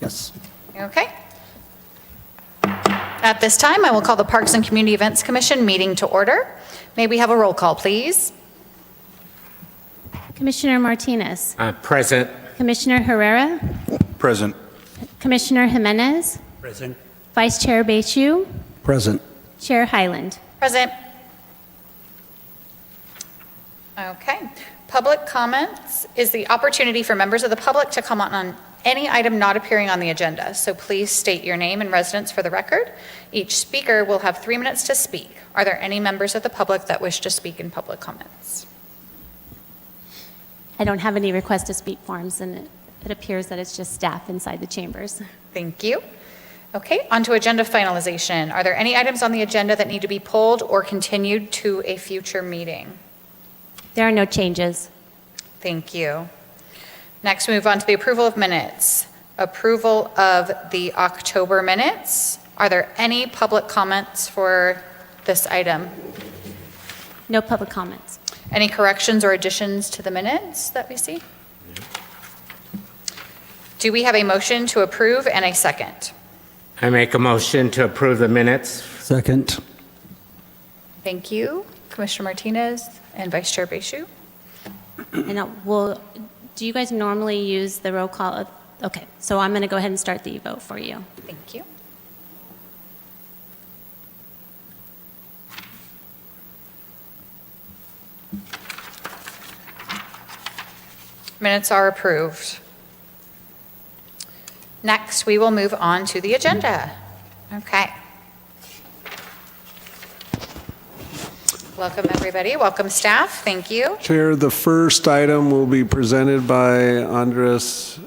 Yes. Okay. At this time, I will call the Parks and Community Events Commission meeting to order. May we have a roll call, please? Commissioner Martinez, Present. Commissioner Herrera, Present. Commissioner Jimenez, Present. Vice Chair Bechu, Present. Chair Highland. Present. Okay. Public comments is the opportunity for members of the public to comment on any item not appearing on the agenda. So please state your name and residence for the record. Each speaker will have 3 minutes to speak. Are there any members of the public that wish to speak in public comments? I don't have any request to speak forms, and it appears that it's just staff inside the chambers. Thank you. Okay, on to agenda finalization. Are there any items on the agenda that need to be pulled or continued to a future meeting? There are no changes. Thank you. Next, we move on to the approval of minutes. Approval of the October minutes. Are there any public comments for this item? No public comments. Any corrections or additions to the minutes that we see? Do we have a motion to approve and a second? I make a motion to approve the minutes. Second. Thank you, Commissioner Martinez and Vice Chair Bechu. And do you guys normally use the roll call? Okay, so I'm going to go ahead and start the vote for you. Thank you. Minutes are approved. Next, we will move on to the agenda. Okay. Welcome, everybody. Welcome, staff. Thank you. Chair, the first item will be presented by Andres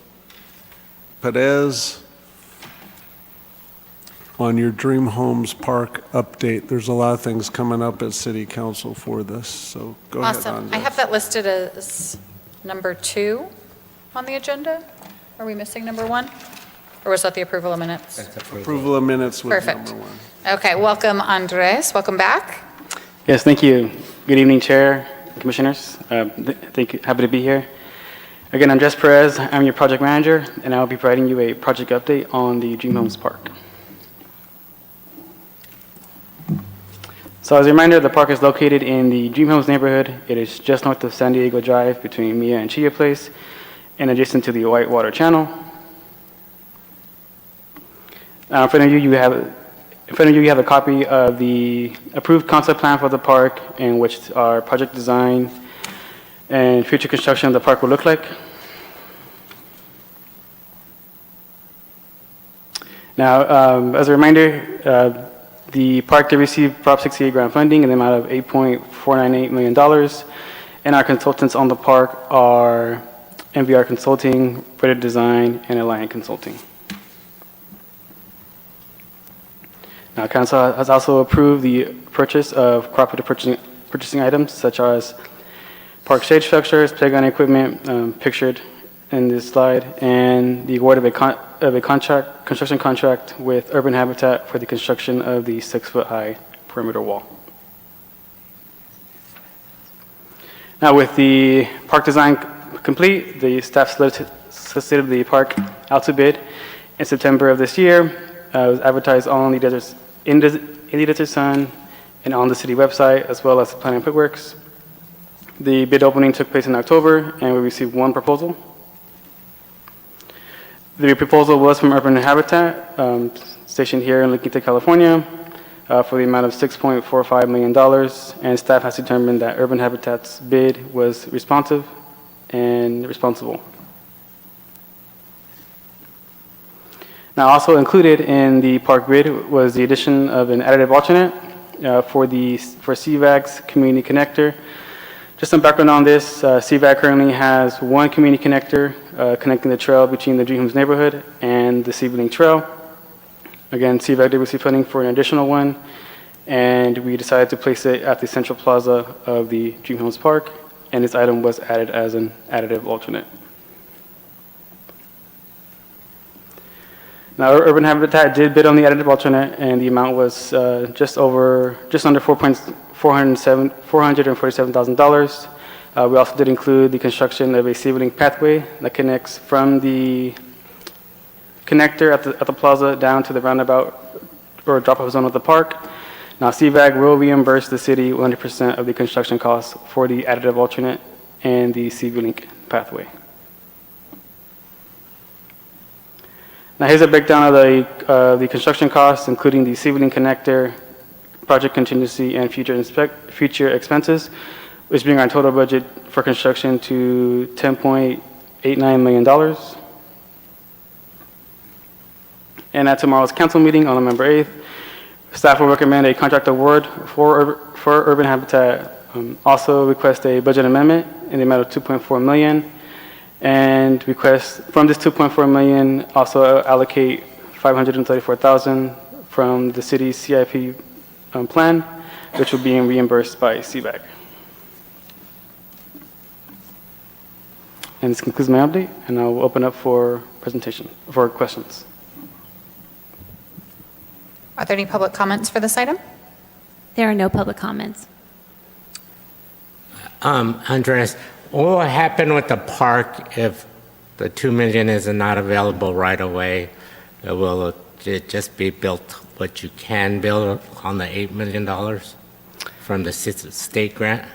Perez on your Dream Homes Park update. There's a lot of things coming up at City Council for this, so go ahead, Awesome. Andres. I have that listed as number 2 on the agenda. Are we missing number 1? Or was that the approval of minutes? Approval of minutes was Perfect. number 1. Okay, welcome, Andres. Welcome back. Yes, thank you. Good evening, Chair, Commissioners. Happy to be here. Again, I'm Jess Perez. I'm your project manager, and I'll be providing you a project update on the Dream Homes Park. So as a reminder, the park is located in the Dream Homes neighborhood. It is just north of San Diego Drive between Mia and Chia Place and adjacent to the Whitewater Channel. Now, in front of you, you have a copy of the approved concept plan for the park, in which our project design and future construction of the park will look like. Now, as a reminder, the park did receive Prop 68 grant funding in the amount of $8.498 million, and our consultants on the park are MVR Consulting, Breda Design, and Alliant Consulting. Now, Council has also approved the purchase of cooperative purchasing items such as park shade structures, playground equipment, pictured in this slide, and the award of a construction contract with Urban Habitat for the construction of the 6-foot-high perimeter wall. Now, with the park design complete, the staff solicited the park out to bid in September of this year. It was advertised on the Desert Sun and on the city website, as well as the Planning and Public Works. The bid opening took place in October, and we received 1 proposal. The proposal was from Urban Habitat, stationed here in La Quinta, California, for the amount of $6.45 million, and staff has determined that Urban Habitat's bid was responsive and responsible. Now, also included in the park bid was the addition of an additive alternate for CVAG's community connector. Just some background on this, CVAG currently has 1 community connector connecting the trail between the Dream Homes neighborhood and the Sebring Trail. Again, CVAG did receive funding for an additional one, and we decided to place it at the central plaza of the Dream Homes Park, and this item was added as an additive alternate. Now, Urban Habitat did bid on the additive alternate, and the amount was just under $447,000. We also did include the construction of a Sebring pathway that connects from the connector at the plaza down to the roundabout or drop-off zone of the park. Now, CVAG will reimburse the city 100% of the construction costs for the additive alternate and the CV-Link pathway. Now, here's a breakdown of the construction costs, including the CV-Link connector, project contingency, and future expenses, which bring our total budget for construction to $10.89 million. And at tomorrow's council meeting on November 8th, staff will recommend a contract award for Urban Habitat. Also request a budget amendment in the amount of $2.4 million, and request from this $2.4 million also allocate $534,000 from the city's CIP plan, which will be reimbursed by CVAG. And this concludes my update, and I'll open up for questions. Are there any public comments for this item? There are no public comments. Andres, what will happen with the park if the $2 million is not available right away? Will it just be built what you can build on the $8 million from the state grant?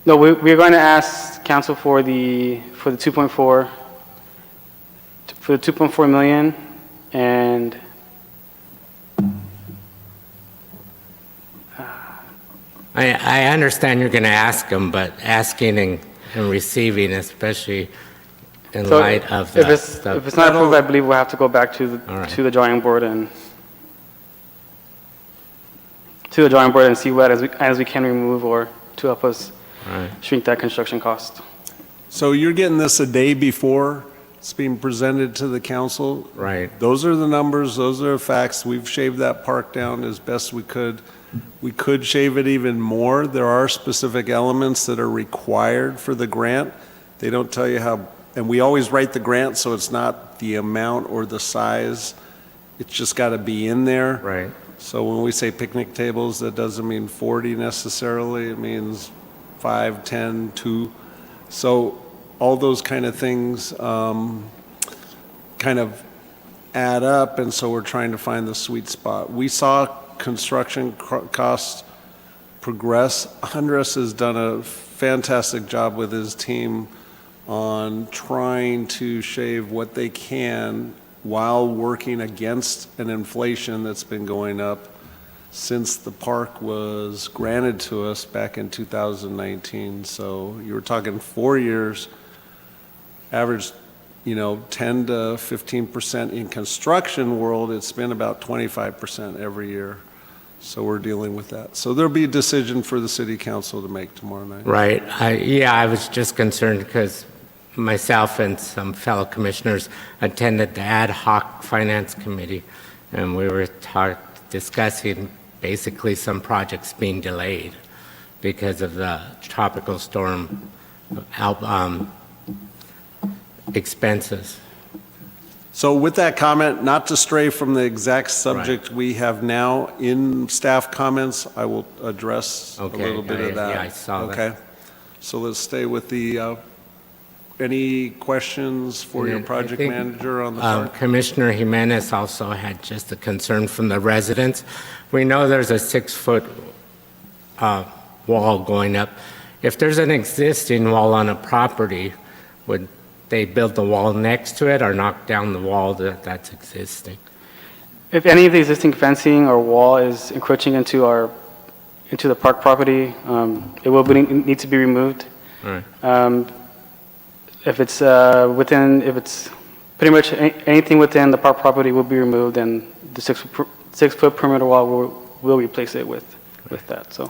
No, we're going to ask council for the 2.4 million, and I understand you're going to ask them, but asking and receiving, especially in so light of if it's not approved, I believe we'll have to go back to the drawing board and see what as we can remove or to help us shrink that construction cost. So you're getting this a day before it's being presented to the council? Right. Those are the numbers, those are the facts. We've shaved that park down as best we could. We could shave it even more. There are specific elements that are required for the grant. They don't tell you how, and we always write the grant, so it's not the amount or the size. It's just got to be in there. Right. So when we say picnic tables, that doesn't mean 40 necessarily. It means 5, 10, 2. So all those kind of things kind of add up, and so we're trying to find the sweet spot. We saw construction costs progress. Andres has done a fantastic job with his team on trying to shave what they can while working against an inflation that's been going up since the park was granted to us back in 2019. So you were talking 4 years, average, 10 to 15% in construction world. It's been about 25% every year. So we're dealing with that. So there'll be a decision for the city council to make tomorrow night. Right. I was just concerned because myself and some fellow commissioners attended the ad hoc finance committee, and we were discussing basically some projects being delayed because of the tropical storm expenses. So with that comment, not to stray from the exact subject we have now in staff comments, I will address a little bit of that. Yeah, I saw that. Okay. So let's stay with the, any questions for your And I project think, manager on the park? Commissioner Jimenez also had just a concern from the residents. We know there's a 6-foot wall going up. If there's an existing wall on a property, would they build the wall next to it or knock down the wall that's existing? If any of the existing fencing or wall is encroaching into the park property, it will need to be removed. All right. If it's pretty much anything within the park property will be removed, and the 6-foot perimeter wall will replace it with that. So.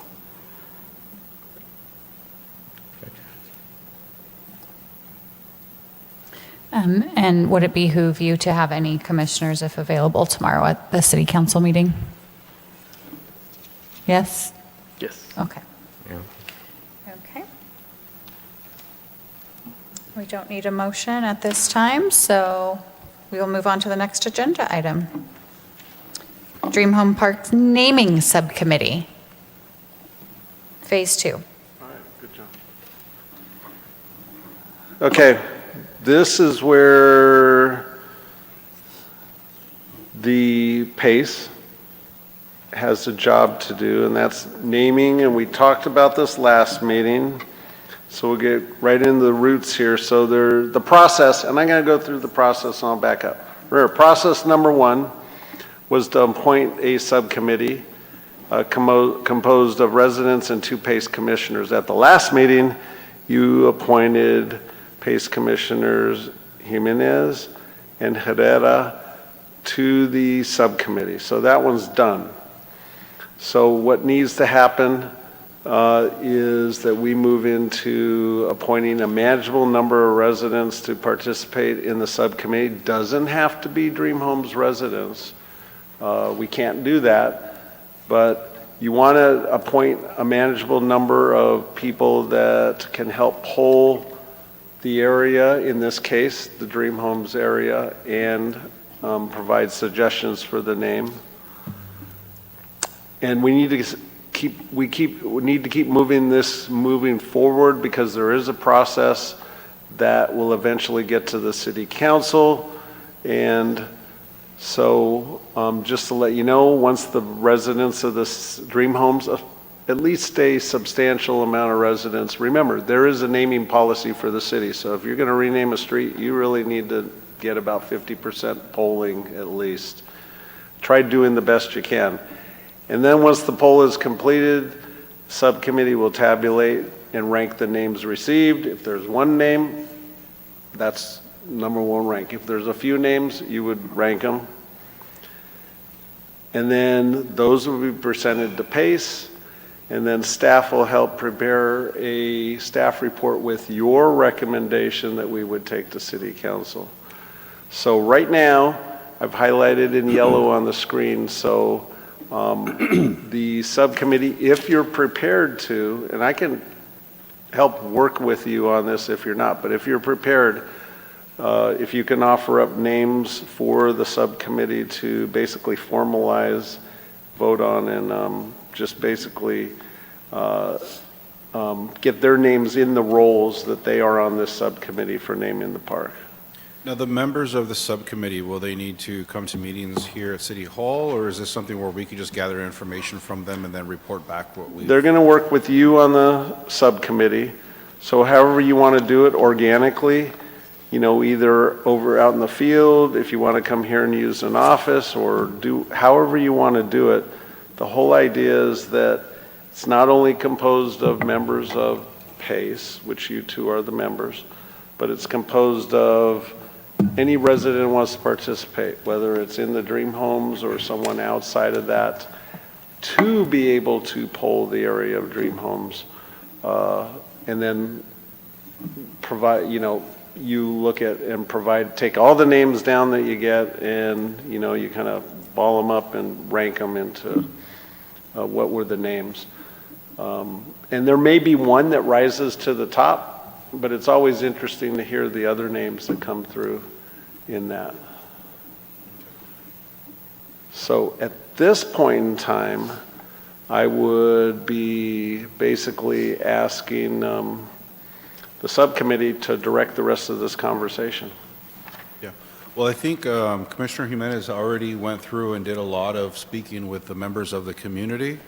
And would it behoove you to have any commissioners, if available, tomorrow at the city council meeting? Yes? Yes. Okay. Yeah. Okay. We don't need a motion at this time, so we will move on to the next agenda item. Dream Home Parks Naming Subcommittee, Phase 2. All right, good job. Okay, this is where the PACE has a job to do, and that's naming, and we talked about this last meeting, so we'll get right into the roots here. So the process, and I'm going to go through the process and I'll back up. Remember, process number one was to appoint a subcommittee composed of residents and 2 PACE commissioners. At the last meeting, you appointed PACE commissioners Jimenez and Herrera to the subcommittee. So that one's done. So what needs to happen is that we move into appointing a manageable number of residents to participate in the subcommittee. Doesn't have to be Dream Homes residents. We can't do that, but you want to appoint a manageable number of people that can help poll the area, in this case, the Dream Homes area, and provide suggestions for the name. And we need to keep moving forward, because there is a process that will eventually get to the city council. And so just to let you know, once the residents of the Dream Homes, at least a substantial amount of residents, remember, there is a naming policy for the city. So if you're going to rename a street, you really need to get about 50% polling at least. Try doing the best you can. And then once the poll is completed, subcommittee will tabulate and rank the names received. If there's one name, that's number one rank. If there's a few names, you would rank them. And then those will be presented to PACE, and then staff will help prepare a staff report with your recommendation that we would take to city council. So right now, I've highlighted in yellow on the screen, so the subcommittee, if you're prepared to, and I can help work with you on this if you're not, but if you're prepared, if you can offer up names for the subcommittee to basically formalize, vote on, and just basically get their names in the roles that they are on this subcommittee for naming the park. Now, the members of the subcommittee, will they need to come to meetings here at City Hall, or is this something where we could just gather information from them and then report back what we... They're going to work with you on the subcommittee. So however you want to do it organically, you know, either over out in the field, if you want to come here and use an office, or do however you want to do it. The whole idea is that it's not only composed of members of PACE, which you two are the members, but it's composed of any resident who wants to participate, whether it's in the Dream Homes or someone outside of that, to be able to poll the area of Dream Homes, and then provide, you know, you look at and provide, take all the names down that you get, and, you know, you kind of ball them up and rank them into what were the names. And there may be one that rises to the top, but it's always interesting to hear the other names that come through in that. So at this point in time, I would be basically asking the subcommittee to direct the rest of this conversation. Yeah. Well, I think Commissioner Jimenez already went through and did a lot of speaking with the members of the community,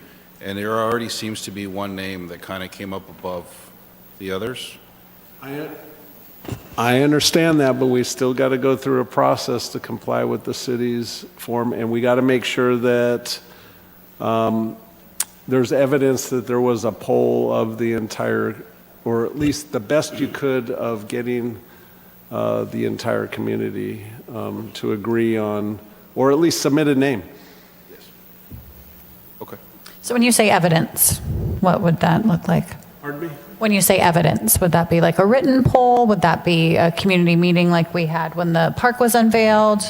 and there already seems to be one name that kind of came up above the others. I understand that, but we still got to go through a process to comply with the city's form, and we got to make sure that there's evidence that there was a poll of the entire, or at least the best you could of getting the entire community to agree on, or at least submit a name. Okay. So when you say evidence, what would that look like? Pardon me? When you say evidence, would that be like a written poll? Would that be a community meeting like we had when the park was unveiled?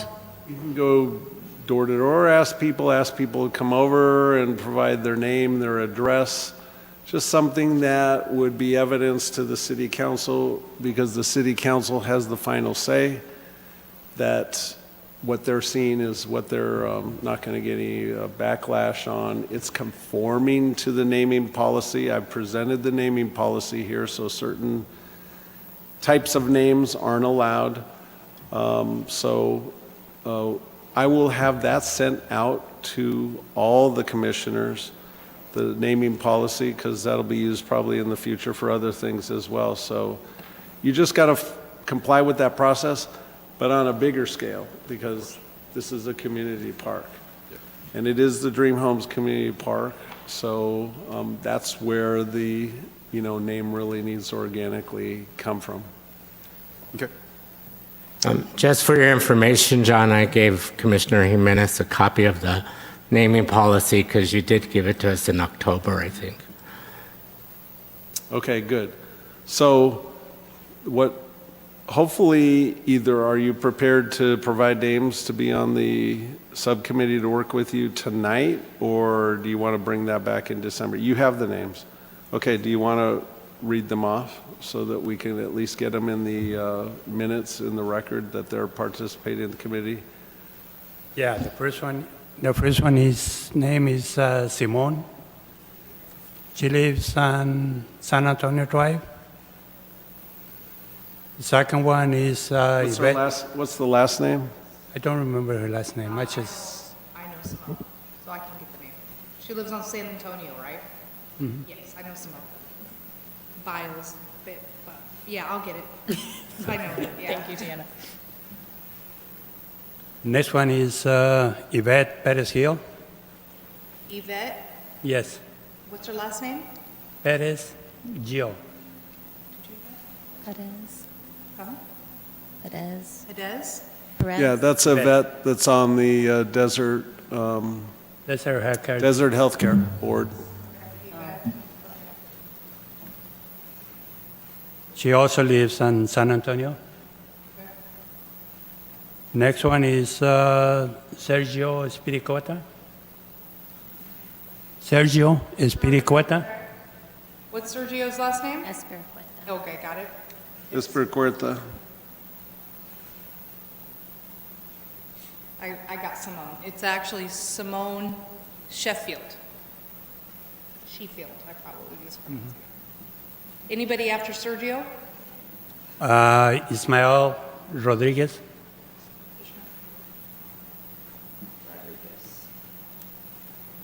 You can go door to door, ask people to come over and provide their name, their address, just something that would be evidence to the city council, because the city council has the final say, that what they're seeing is what they're not going to get any backlash on. It's conforming to the naming policy. I've presented the naming policy here, so certain types of names aren't allowed. So I will have that sent out to all the commissioners, the naming policy, because that'll be used probably in the future for other things as well. So you just got to comply with that process, but on a bigger scale, because this is a community park. And it is the Dream Homes Community Park, so that's where the, name really needs to organically come from. Okay. Just for your information, John, I gave Commissioner Jimenez a copy of the naming policy because you did give it to us in October, I think. Okay, good. So hopefully, either are you prepared to provide names to be on the subcommittee to work with you tonight, or do you want to bring that back in December? You have the names. Okay, do you want to read them off so that we can at least get them in the minutes, in the record, that they're participating in the committee? Yeah, the first one is name is Simone. She lives on San Antonio Drive. The second one is Yvette. What's the last name? I don't remember her last name. I just I know Simone, so I can get the name. She lives on San Antonio, right? Yes, I know Simone. Biles, but yeah, I'll get it. I know it, yeah. Thank you, Deanna. next one is Yvette Perez Hill. Yvette, Yes, what's her last name? Perez Gil. Perez, Huh? Perez, Hades? Perez. Yeah, that's a vet that's on the Desert That's her haircut. Desert Healthcare Board. She also lives in San Antonio. Next one is Sergio Espiricueta. Sergio Espiricueta. What's Sergio's last name? Espiricueta. Okay, got it. Espercuerta. I got Simone. It's actually Simone Sheffield. Sheffield, I probably mispronounced it. Anybody after Sergio? Ismael Rodriguez.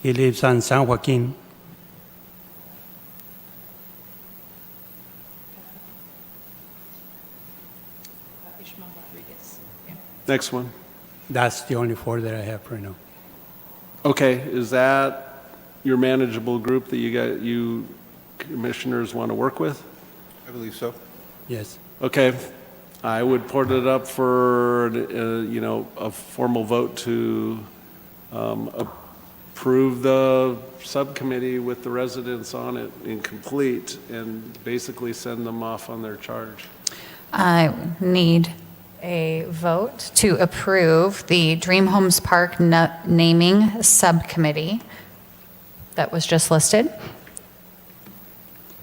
He lives on San Joaquin. Ishmael Rodriguez. Yeah. Next one. That's the only four that I have right now. Okay, is that your manageable group that you commissioners want to work with? I believe so. Yes. Okay, I would put it up for, a formal vote to approve the subcommittee with the residents on it incomplete and basically send them off on their charge. I need a vote to approve the Dream Homes Park naming subcommittee that was just listed.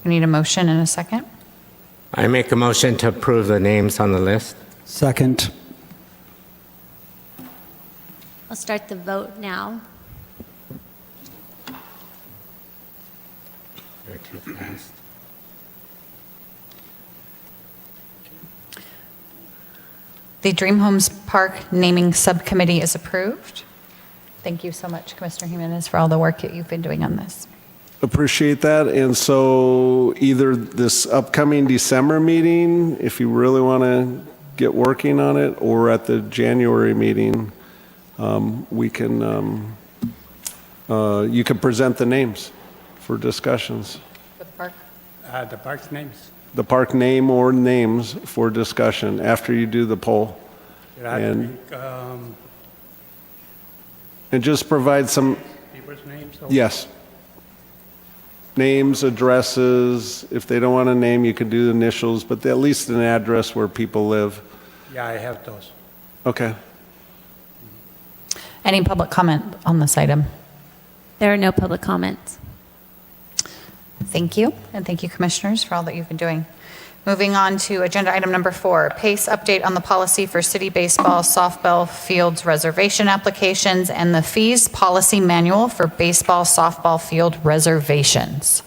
We need a motion and a second. I make a motion to approve the names on the list. Second. I'll start the vote now. You're too fast. The Dream Homes Park naming subcommittee is approved. Thank you so much, Commissioner Jimenez, for all the work that you've been doing on this. Appreciate that, and so either this upcoming December meeting, if you really want to get working on it, or at the January meeting, we can, you can present the names for discussions. For the park? The park's names. The park name or names for discussion after you do the poll. There have to And- be, And just provide some, people's names. or- yes. Names, addresses, if they don't want a name, you can do the initials, but at least an address where people live. Yeah, I have those. Okay. Any public comment on this item? There are no public comments. Thank you, and thank you, Commissioners, for all that you've been doing. Moving on to agenda item number 4, PACE update on the policy for city baseball softball fields reservation applications and the fees policy manual for baseball softball field reservations.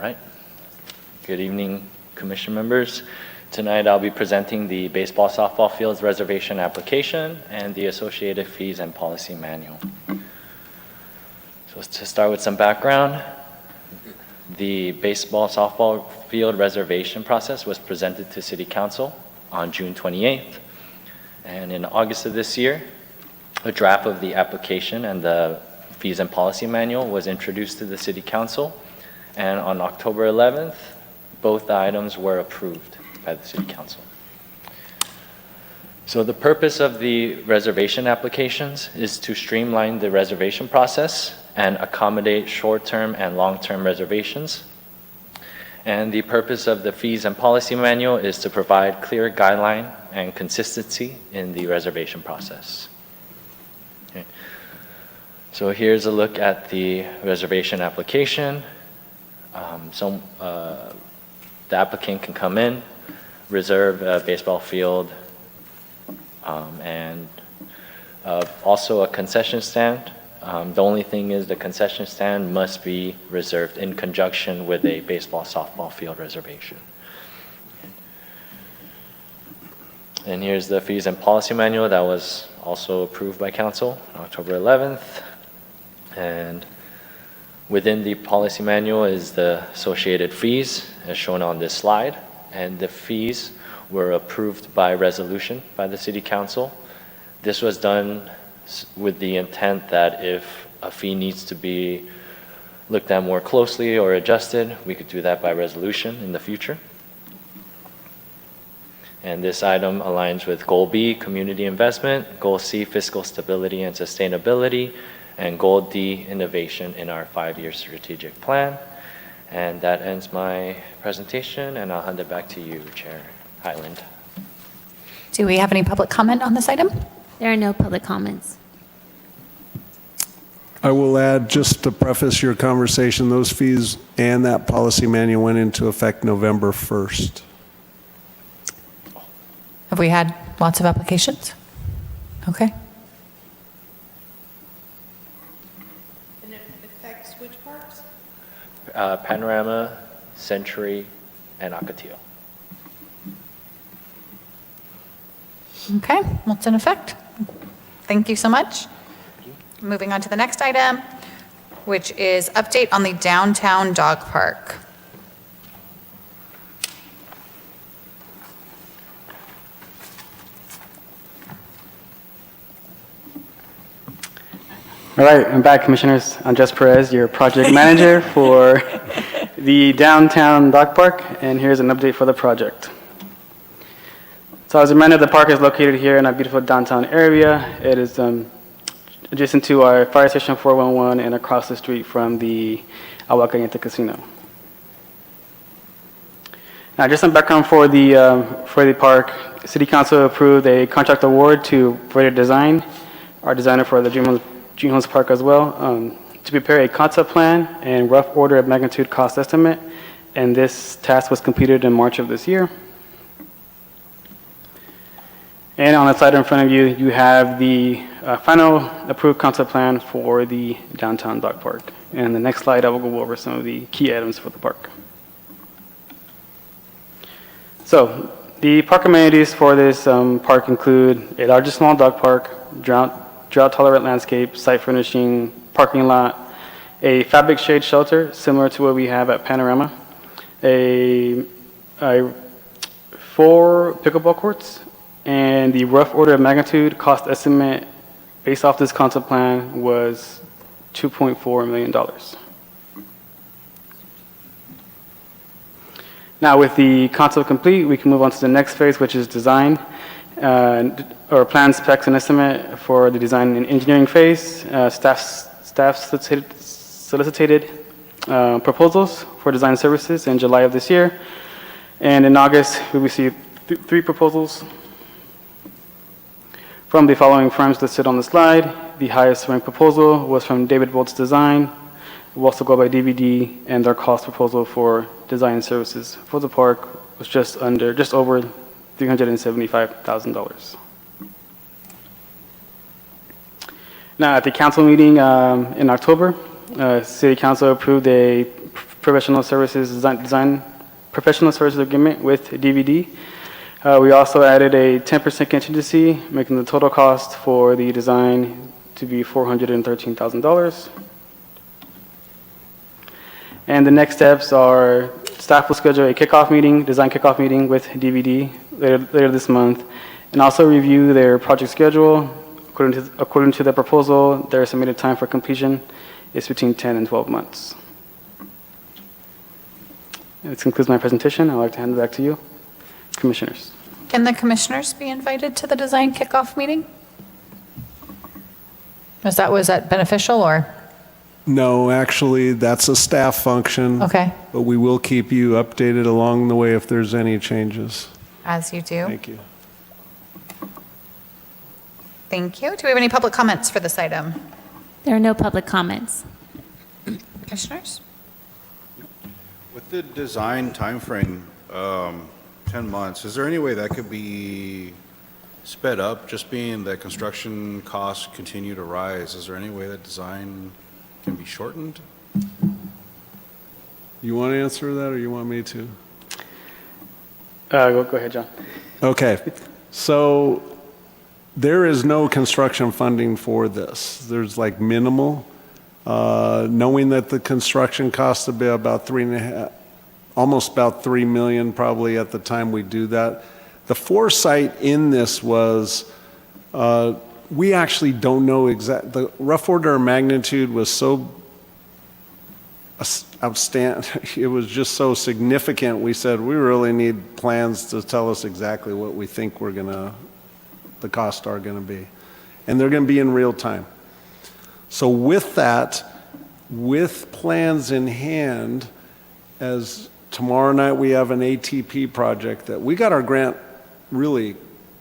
right. Good evening, Commission members. Tonight I'll be presenting the baseball softball fields reservation application and the associated fees and policy manual. So to start with some background, the baseball softball field reservation process was presented to City Council on June 28th. And in August of this year, a draft of the application and the fees and policy manual was introduced to the City Council. And on October 11th, both the items were approved by the City Council. So the purpose of the reservation applications is to streamline the reservation process and accommodate short-term and long-term reservations. And the purpose of the fees and policy manual is to provide clear guideline and consistency in the reservation process. Okay. So here's a look at the reservation application. The applicant can come in, reserve a baseball field, and also a concession stand. The only thing is the concession stand must be reserved in conjunction with a baseball softball field reservation. And here's the fees and policy manual that was also approved by council on October 11th. And within the policy manual is the associated fees as shown on this slide. And the fees were approved by resolution by the City Council. This was done with the intent that if a fee needs to be looked at more closely or adjusted, we could do that by resolution in the future. And this item aligns with Goal B, community investment, Goal C, fiscal stability and sustainability, and Goal D, innovation in our 5-year strategic plan. And that ends my presentation, and I'll hand it back to you, Chair Highland. Do we have any public comment on this item? There are no public comments. I will add, just to preface your conversation, those fees and that policy manual went into effect November 1st. Have we had lots of applications? Okay. And it affects which parks? Panorama, Century, and Ocotillo. Okay, well, it's in effect. Thank you so much. Moving on to the next item, which is update on the downtown dog park. All right, I'm back, Commissioners. I'm Jess Perez, your project manager for the downtown dog park, and here's an update for the project. So as a reminder, the park is located here in our beautiful downtown area. It is adjacent to our fire station 411 and across the street from the Agua Caliente Casino. Now, just some background for the park. City Council approved a contract award to Verda Design, our designer for the Dream Homes Park as well, to prepare a concept plan and rough order of magnitude cost estimate, and this task was completed in March of this year. And on the slide in front of you, you have the final approved concept plan for the downtown dog park. And the next slide, I will go over some of the key items for the park. So the park amenities for this park include a large and small dog park, drought-tolerant landscape, site furnishing, parking lot, a fabric shade shelter similar to what we have at Panorama, a 4 pickleball courts, and the rough order of magnitude cost estimate based off this concept plan was $2.4 million. Now with the concept complete, we can move on to the next phase, which is design, or plan, specs, and estimate for the design and engineering phase. Staff solicited proposals for design services in July of this year. And in August, we received 3 proposals from the following firms listed on the slide. The highest ranked proposal was from David Bolt's Design. We'll also go by DVD, and their cost proposal for design services for the park was just over $375,000. Now, at the council meeting in October, City Council approved a professional services professional services agreement with DVD. We also added a 10% contingency, making the total cost for the design to be $413,000. And the next steps are staff will schedule a kickoff meeting, design kickoff meeting with DVD later this month, and also review their project schedule. According to the proposal, their estimated time for completion is between 10 and 12 months. And this concludes my presentation. I'd like to hand it back to you, commissioners. Can the commissioners be invited to the design kickoff meeting? Was that beneficial or? No, actually, that's a staff function. Okay, But we will keep you updated along the way if there's any changes. as you do. Thank you. Thank you. Do we have any public comments for this item? There are no public comments. Commissioners? With the design timeframe, 10 months, is there any way that could be sped up, just being that construction costs continue to rise? Is there any way that design can be shortened? You want to answer that or you want me to? Go ahead, John. Okay, so there is no construction funding for this. There's like minimal, knowing that the construction costs will be about almost about 3 million probably at the time we do that. The foresight in this was, we actually don't know the rough order of magnitude was so outstanding, it was just so significant, we said we really need plans to tell us exactly what we think the costs are gonna be. And they're gonna be in real time. So with that, with plans in hand, as tomorrow night we have an ATP project that we got our grant really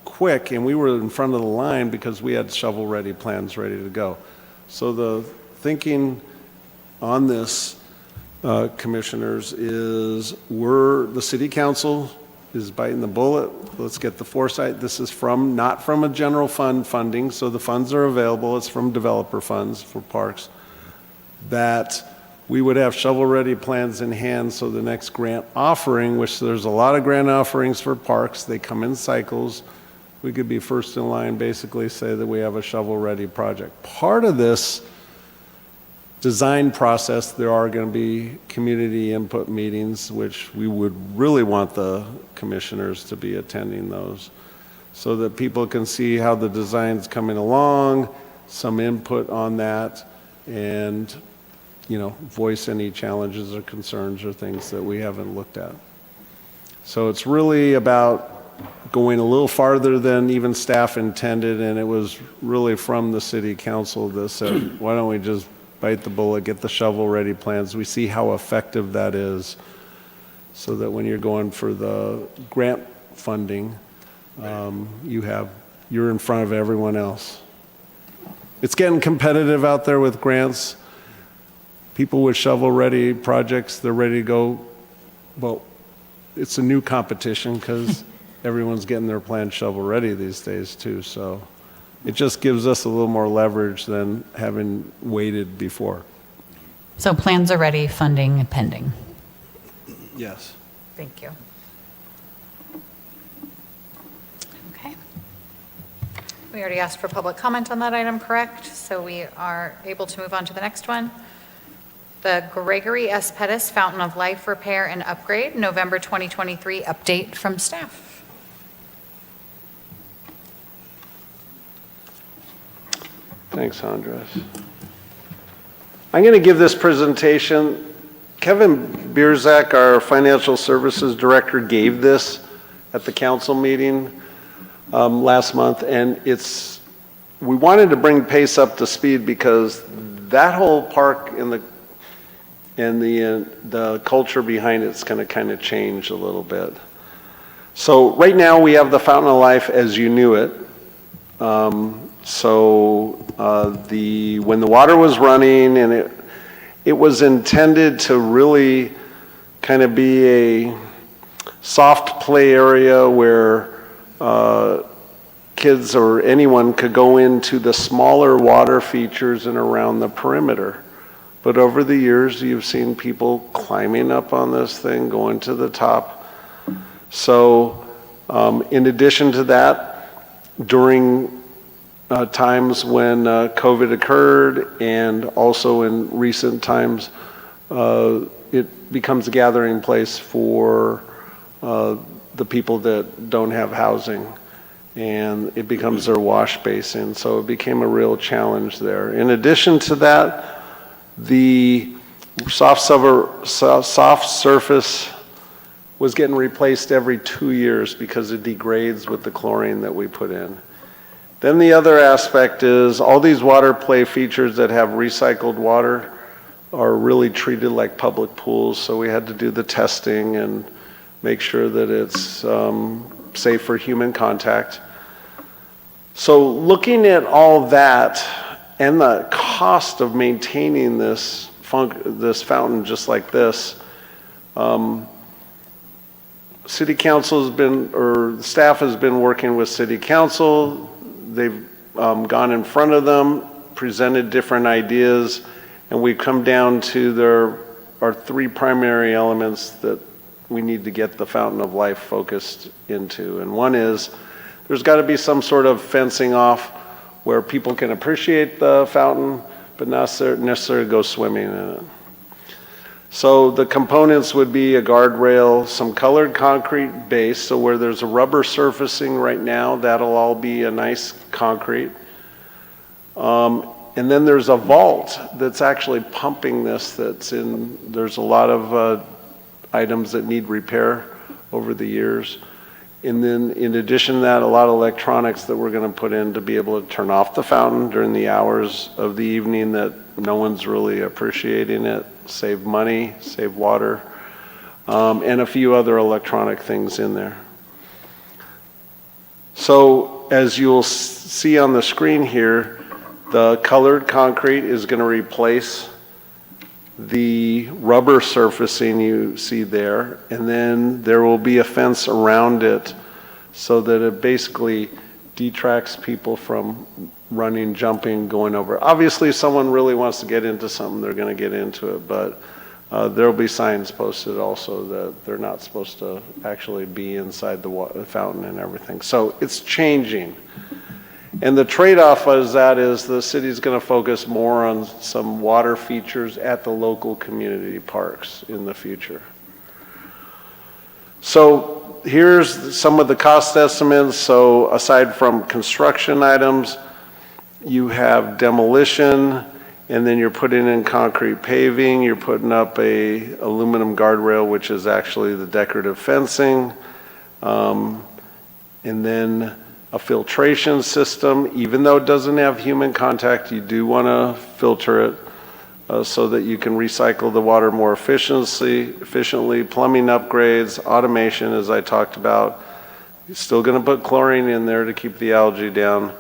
quick and we were in front of the line because we had shovel-ready plans ready to go. So the thinking on this, commissioners, is the city council is biting the bullet. Let's get the foresight. This is not from a general fund funding, so the funds are available. It's from developer funds for parks. That we would have shovel-ready plans in hand, so the next grant offering, which there's a lot of grant offerings for parks, they come in cycles. We could be first in line, basically say that we have a shovel-ready project. Part of this design process, there are going to be community input meetings, which we would really want the commissioners to be attending those, so that people can see how the design's coming along, some input on that, and voice any challenges or concerns or things that we haven't looked at. So it's really about going a little farther than even staff intended, and it was really from the city council that said, why don't we just bite the bullet, get the shovel-ready plans. We see how effective that is, so that when you're going for the grant funding, you're in front of everyone else. It's getting competitive out there with grants. People with shovel-ready projects, they're ready to go. Well, it's a new competition because everyone's getting their plans shovel-ready these days too. So it just gives us a little more leverage than having waited before. So plans are ready, funding pending. Yes. Thank you. Okay. We already asked for public comment on that item, correct? So we are able to move on to the next one. The Gregory S. Pettis Fountain of Life Repair and Upgrade, November 2023 update from staff. Thanks, Andres. I'm going to give this presentation. Kevin Bierzak, our financial services director, gave this at the council meeting last month, and we wanted to bring pace up to speed because that whole park and the culture behind it's going to kind of change a little bit. So right now we have the Fountain of Life as you knew it. When the water was running, and it was intended to really kind of be a soft play area where kids or anyone could go into the smaller water features and around the perimeter. But over the years, you've seen people climbing up on this thing, going to the top. So in addition to that, during times when COVID occurred and also in recent times, it becomes a gathering place for the people that don't have housing, and it becomes their wash basin. So it became a real challenge there. In addition to that, the soft surface was getting replaced every 2 years because it degrades with the chlorine that we put in. Then the other aspect is all these water play features that have recycled water are really treated like public pools, so we had to do the testing and make sure that it's safe for human contact. So looking at all that and the cost of maintaining this fountain just like this, City Council has been, or the staff has been working with City Council. They've gone in front of them, presented different ideas, and we've come down to our three primary elements that we need to get the Fountain of Life focused into. And one is, there's got to be some sort of fencing off where people can appreciate the fountain, but not necessarily go swimming in it. So the components would be a guardrail, some colored concrete base, so where there's a rubber surfacing right now, that'll all be a nice concrete. And then there's a vault that's actually pumping this, there's a lot of items that need repair over the years. And then in addition to that, a lot of electronics that we're going to put in to be able to turn off the fountain during the hours of the evening that no one's really appreciating it, save money, save water, and a few other electronic things in there. So as you'll see on the screen here, the colored concrete is going to replace the rubber surfacing you see there, and then there will be a fence around it so that it basically detracts people from running, jumping, going over. Obviously, if someone really wants to get into something, they're going to get into it, but there'll be signs posted also that they're not supposed to actually be inside the fountain and everything. So it's changing. And the trade-off is the city's going to focus more on some water features at the local community parks in the future. So here's some of the cost estimates. So aside from construction items, you have demolition, and then you're putting in concrete paving, you're putting up a aluminum guardrail, which is actually the decorative fencing, and then a filtration system. Even though it doesn't have human contact, you do want to filter it so that you can recycle the water more efficiently. Plumbing upgrades, automation, as I talked about. You're still going to put chlorine in there to keep the algae down,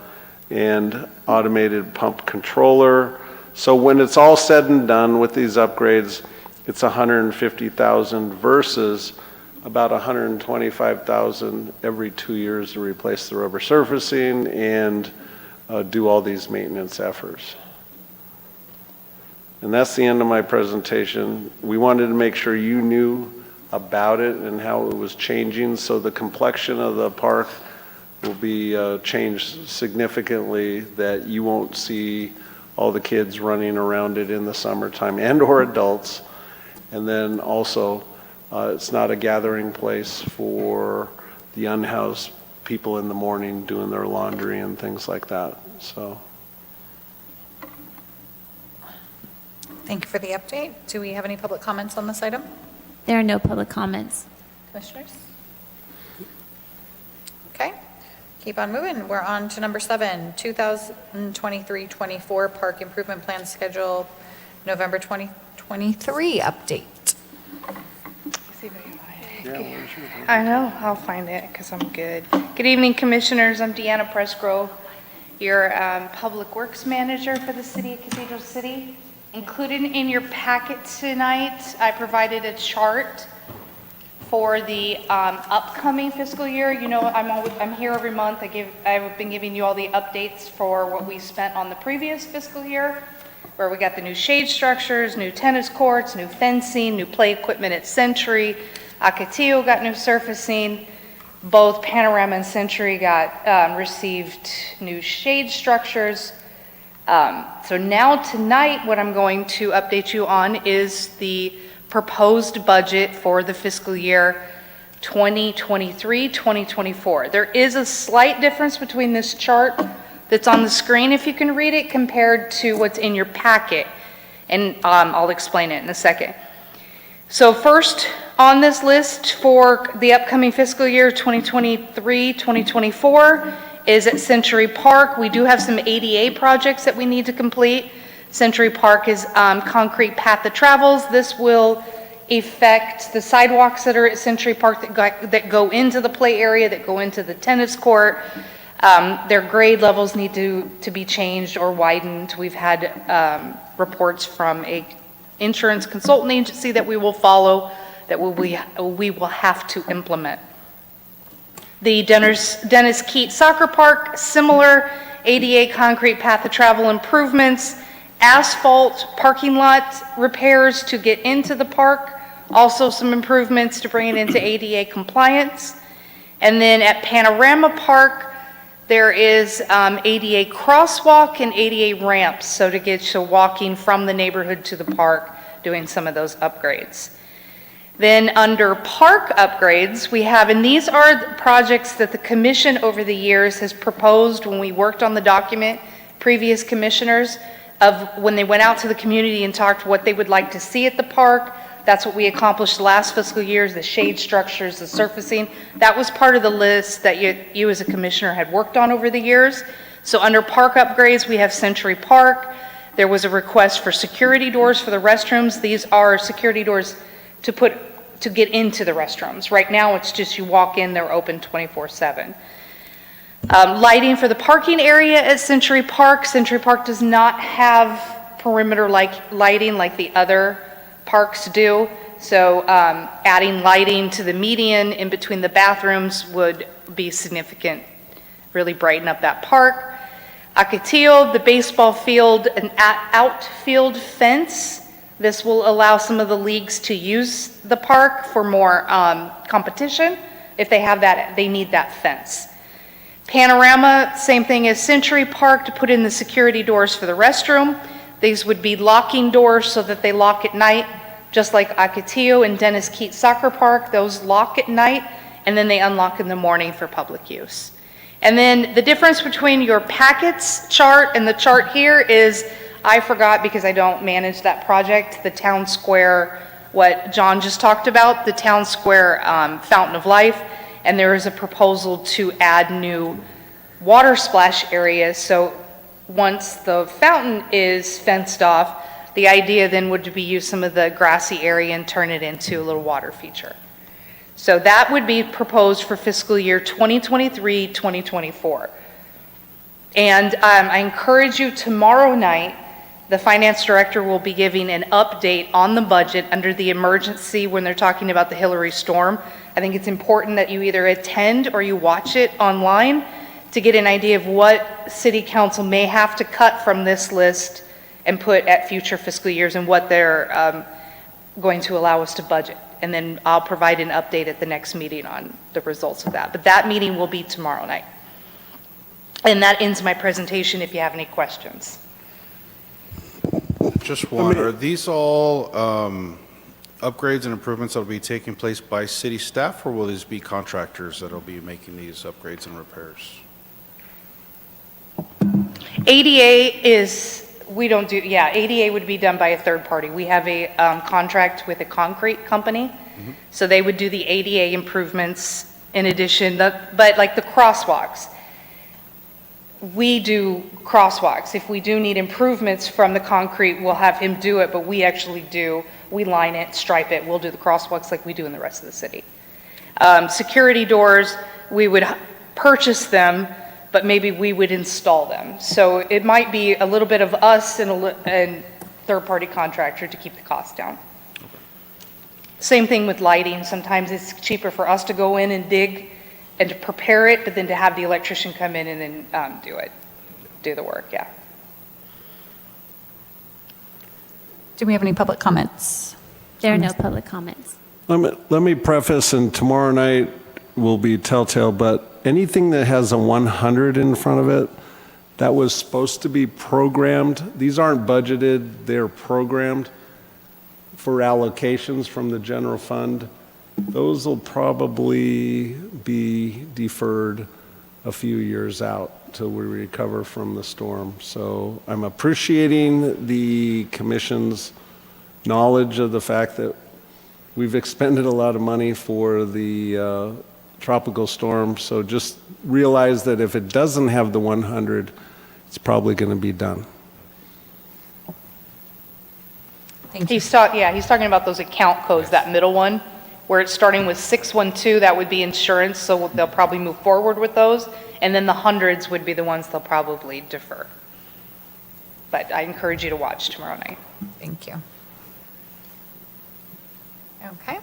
and automated pump controller. So when it's all said and done with these upgrades, it's $150,000 versus about $125,000 every 2 years to replace the rubber surfacing and do all these maintenance efforts. And that's the end of my presentation. We wanted to make sure you knew about it and how it was changing, so the complexion of the park will be changed significantly, that you won't see all the kids running around it in the summertime and/or adults. And then also, it's not a gathering place for the unhoused people in the morning doing their laundry and things like that. So, Thank you for the update. Do we have any public comments on this item? There are no public comments. Commissioners? Okay, keep on moving. We're on to number 7, 2023-24 Park Improvement Plan Schedule, November 2023 update. I know, I'll find it because I'm good. Good evening, Commissioners. I'm Deanna Pressgrove, your Public Works Manager for the City of Cathedral City. Included in your packet tonight, I provided a chart for the upcoming fiscal year. You know, I'm here every month. I've been giving you all the updates for what we spent on the previous fiscal year. where we got the new shade structures, new tennis courts, new fencing, new play equipment at Century. Ocotillo got new surfacing. Both Panorama and Century received new shade structures. So now tonight, what I'm going to update you on is the proposed budget for the fiscal year 2023-2024. There is a slight difference between this chart that's on the screen, if you can read it, compared to what's in your packet. And I'll explain it in a second. So first on this list for the upcoming fiscal year 2023-2024 is at Century Park. We do have some ADA projects that we need to complete. Century Park is concrete path that travels. This will affect the sidewalks that are at Century Park that go into the play area, that go into the tennis court. Their grade levels need to be changed or widened. We've had reports from a insurance consultant agency that we will follow, that we will have to implement. The Dennis Keat Soccer Park, similar ADA concrete path of travel improvements, asphalt parking lot repairs to get into the park, also some improvements to bring it into ADA compliance. And then at Panorama Park, there is ADA crosswalk and ADA ramps, so to get you walking from the neighborhood to the park, doing some of those upgrades. Then under park upgrades, we have, and these are projects that the commission over the years has proposed when we worked on the document, previous commissioners, of when they went out to the community and talked what they would like to see at the park. That's what we accomplished last fiscal year, the shade structures, the surfacing. That was part of the list that you as a commissioner had worked on over the years. So under park upgrades, we have Century Park. There was a request for security doors for the restrooms. These are security doors to get into the restrooms. Right now, it's just you walk in, they're open 24/7. Lighting for the parking area at Century Park. Century Park does not have perimeter lighting like the other parks do. So adding lighting to the median in between the bathrooms would be significant, really brighten up that park. Ocotillo, the baseball field, an outfield fence. This will allow some of the leagues to use the park for more competition. If they have that, they need that fence. Panorama, same thing as Century Park, to put in the security doors for the restroom. These would be locking doors so that they lock at night, just like Ocotillo and Dennis Keat Soccer Park. Those lock at night, and then they unlock in the morning for public use. And then the difference between your packets chart and the chart here is, I forgot because I don't manage that project, the town square, what John just talked about, the town square Fountain of Life, and there is a proposal to add new water splash areas. So once the fountain is fenced off, the idea then would be use some of the grassy area and turn it into a little water feature. So that would be proposed for fiscal year 2023-2024. And I encourage you, tomorrow night, the finance director will be giving an update on the budget under the emergency when they're talking about the Hillary storm. I think it's important that you either attend or you watch it online to get an idea of what city council may have to cut from this list and put at future fiscal years and what they're going to allow us to budget. And then I'll provide an update at the next meeting on the results of that. But that meeting will be tomorrow night. And that ends my presentation if you have any questions. Just one, are these all upgrades and improvements that will be taking place by city staff, or will these be contractors that will be making these upgrades and repairs? ADA is, we don't do, yeah, ADA would be done by a third party. We have a contract with a concrete company, so they would do the ADA improvements in addition, but like the crosswalks, we do crosswalks. If we do need improvements from the concrete, we'll have him do it, but we actually we line it, stripe it, we'll do the crosswalks like we do in the rest of the city. Security doors, we would purchase them, but maybe we would install them. So it might be a little bit of us and a third-party contractor to keep the cost down. Same thing with lighting. Sometimes it's cheaper for us to go in and dig and to prepare it, but then to have the electrician come in and then do the work, yeah. Do we have any public comments? There are no public comments. Let me preface, and tomorrow night will be telltale, but anything that has a 100 in front of it, that was supposed to be programmed. These aren't budgeted, they're programmed for allocations from the general fund. Those will probably be deferred a few years out till we recover from the storm. So I'm appreciating the commission's knowledge of the fact that we've expended a lot of money for the tropical storm. So just realize that if it doesn't have the 100, it's probably going to be done. Thank you. He's talking about those account codes, that middle one, where it's starting with 612, that would be insurance, so they'll probably move forward with those. And then the hundreds would be the ones they'll probably defer. But I encourage you to watch tomorrow night. Thank you. Okay.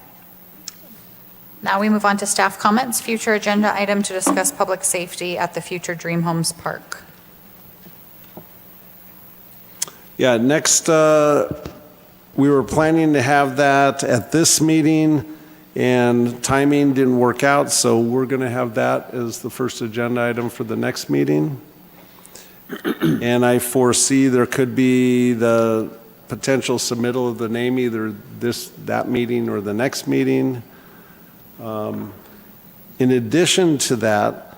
Now we move on to staff comments. Future agenda item to discuss public safety at the future Dream Homes Park. Yeah, next, we were planning to have that at this meeting, and timing didn't work out, so we're going to have that as the first agenda item for the next meeting. And I foresee there could be the potential submittal of the name either that meeting or the next meeting. In addition to that,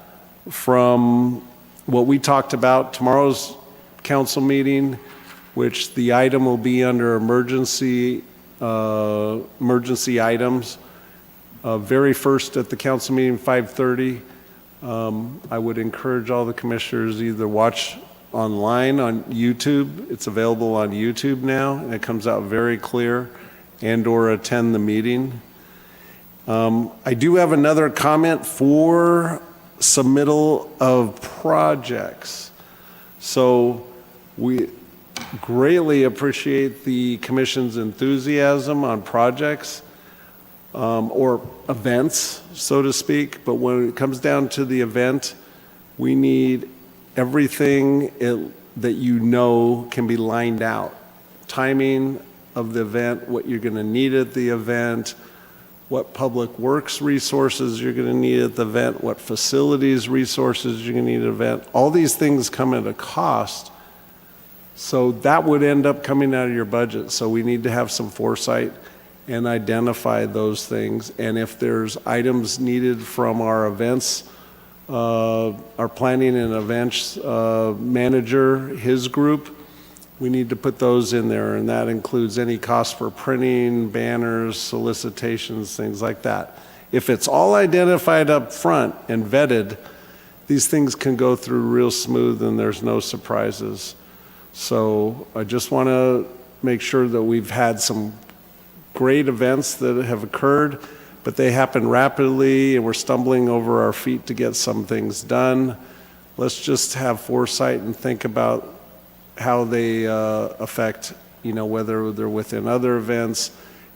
from what we talked about, tomorrow's council meeting, which the item will be under emergency items. Very first at the council meeting, 5:30. I would encourage all the commissioners either watch online on YouTube. It's available on YouTube now, and it comes out very clear, and/or attend the meeting. I do have another comment for submittal of projects. So we greatly appreciate the commission's enthusiasm on projects or events, so to speak. But when it comes down to the event, we need everything that you know can be lined out. Timing of the event, what you're going to need at the event, what public works resources you're going to need at the event, what facilities resources you're going to need at the event. All these things come at a cost. So that would end up coming out of your budget. So we need to have some foresight and identify those things. And if there's items needed from our events, our planning and events manager, his group, we need to put those in there. And that includes any cost for printing, banners, solicitations, things like that. If it's all identified up front and vetted, these things can go through real smooth and there's no surprises. So I just want to make sure that we've had some great events that have occurred, but they happen rapidly and we're stumbling over our feet to get some things done. Let's just have foresight and think about how they affect, whether they're within other events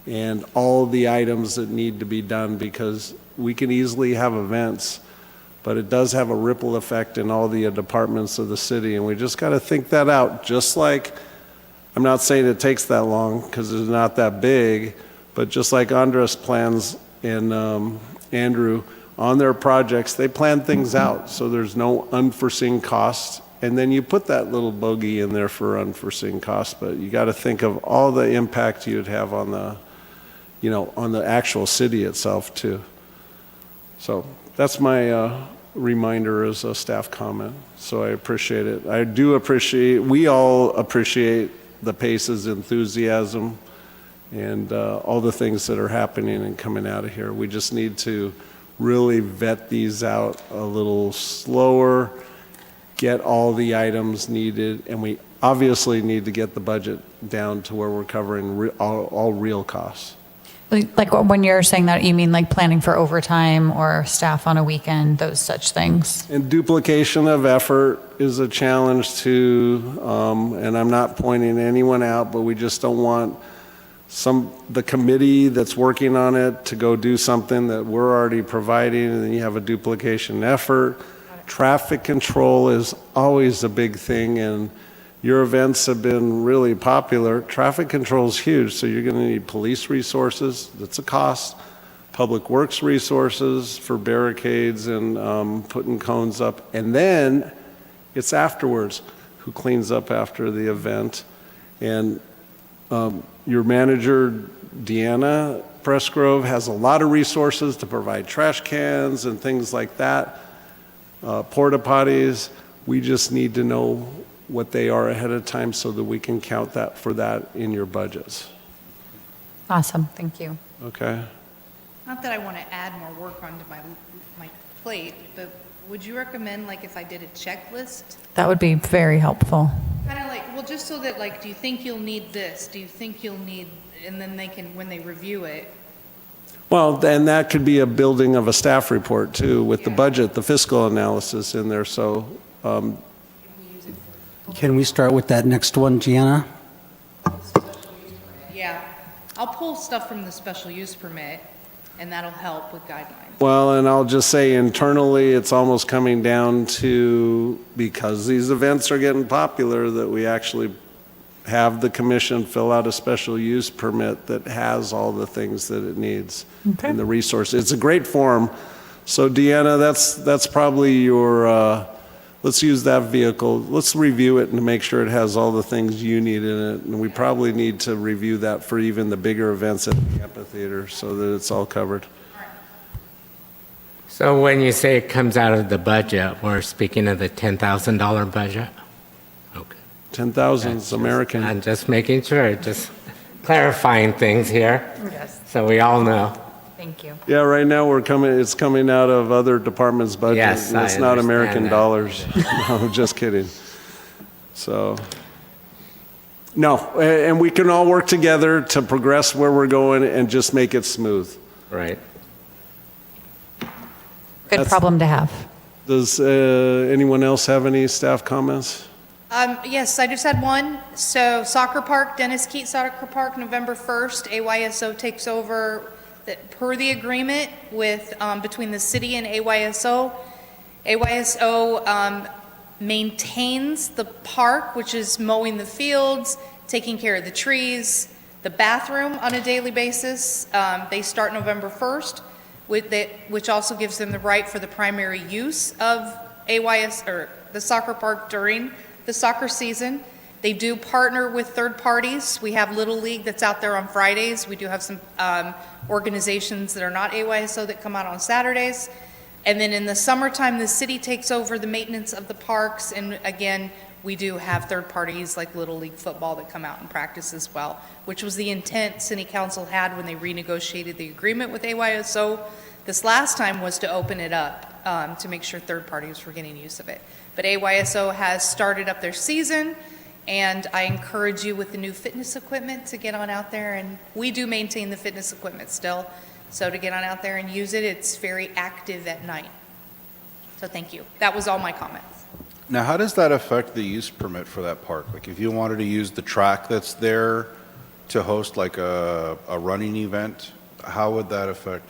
and all the items that need to be done, because we can easily have events, but it does have a ripple effect in all the departments of the city, and we just got to think that out. Just like, I'm not saying it takes that long because it's not that big, but just like Andres plans and Andrew on their projects, they plan things out so there's no unforeseen costs, and then you put that little bogey in there for unforeseen costs, but you got to think of all the impact you'd have on the, on the actual city itself too. So that's my reminder as a staff comment. So I appreciate it. We all appreciate the PACE's enthusiasm and all the things that are happening and coming out of here. We just need to really vet these out a little slower, get all the items needed, and we obviously need to get the budget down to where we're covering all real costs. Like when you're saying that, you mean like planning for overtime or staff on a weekend, those such things? And duplication of effort is a challenge too, and I'm not pointing anyone out, but we just don't want the committee that's working on it to go do something that we're already providing, and then you have a duplication effort. Traffic control is always a big thing, and Your events have been really popular. Traffic control is huge, so you're going to need police resources. That's a cost. Public Works resources for barricades and putting cones up. And then it's afterwards who cleans up after the event. And your manager, Deanna Pressgrove, has a lot of resources to provide trash cans and things like that, porta potties. We just need to know what they are ahead of time so that we can count that for that in your budgets. Awesome, thank you. Okay? Not that I want to add more work onto my plate, but would you recommend, like, if I did a checklist? That would be very helpful. Kind of like, well, just so that, like, do you think you'll need this? Do you think you'll need, and then they can, when they review it. Well, and that could be a building of a staff report too, with the budget, the fiscal analysis in there, so, Can we start with that next one, Gianna? Yeah, I'll pull stuff from the special use permit, and that'll help with guidelines. well, and I'll just say internally, it's almost coming down to, because these events are getting popular, that we actually have the commission fill out a special use permit that has all the things that it needs and the resources. It's a great form. So Deanna, that's probably your, let's use that vehicle. Let's review it and make sure it has all the things you need in it. And we probably need to review that for even the bigger events at the amphitheater so that it's all covered. So when you say it comes out of the budget, we're speaking of the $10,000 budget? Okay. 10,000 is American. I'm just making sure, just clarifying things here, Yes. so we all know. Thank you. Yeah, right now it's coming out of other departments' budget. Yes, and it's I not understand American that. dollars. No, just kidding. So, no, and we can all work together to progress where we're going and just make it smooth. Right. Good That's- problem to have. Does anyone else have any staff comments? Yes, I just had one. So soccer park, Dennis Keat Soccer Park, November 1st, AYSO takes over per the agreement with, between the city and AYSO. AYSO maintains the park, which is mowing the fields, taking care of the trees, the bathroom on a daily basis. They start November 1st, which also gives them the right for the primary use of AYS, or the soccer park during the soccer season. They do partner with third parties. We have Little League that's out there on Fridays. We do have some organizations that are not AYSO that come out on Saturdays. And then in the summertime, the city takes over the maintenance of the parks. And again, we do have third parties like Little League football that come out and practice as well, which was the intent City Council had when they renegotiated the agreement with AYSO this last time, was to open it up to make sure third parties were getting use of it. But AYSO has started up their season, and I encourage you with the new fitness equipment to get on out there, and we do maintain the fitness equipment still, so to get on out there and use it. It's very active at night. So thank you. That was all my comments. Now, how does that affect the use permit for that park? Like, if you wanted to use the track that's there to host like a running event, how would that affect?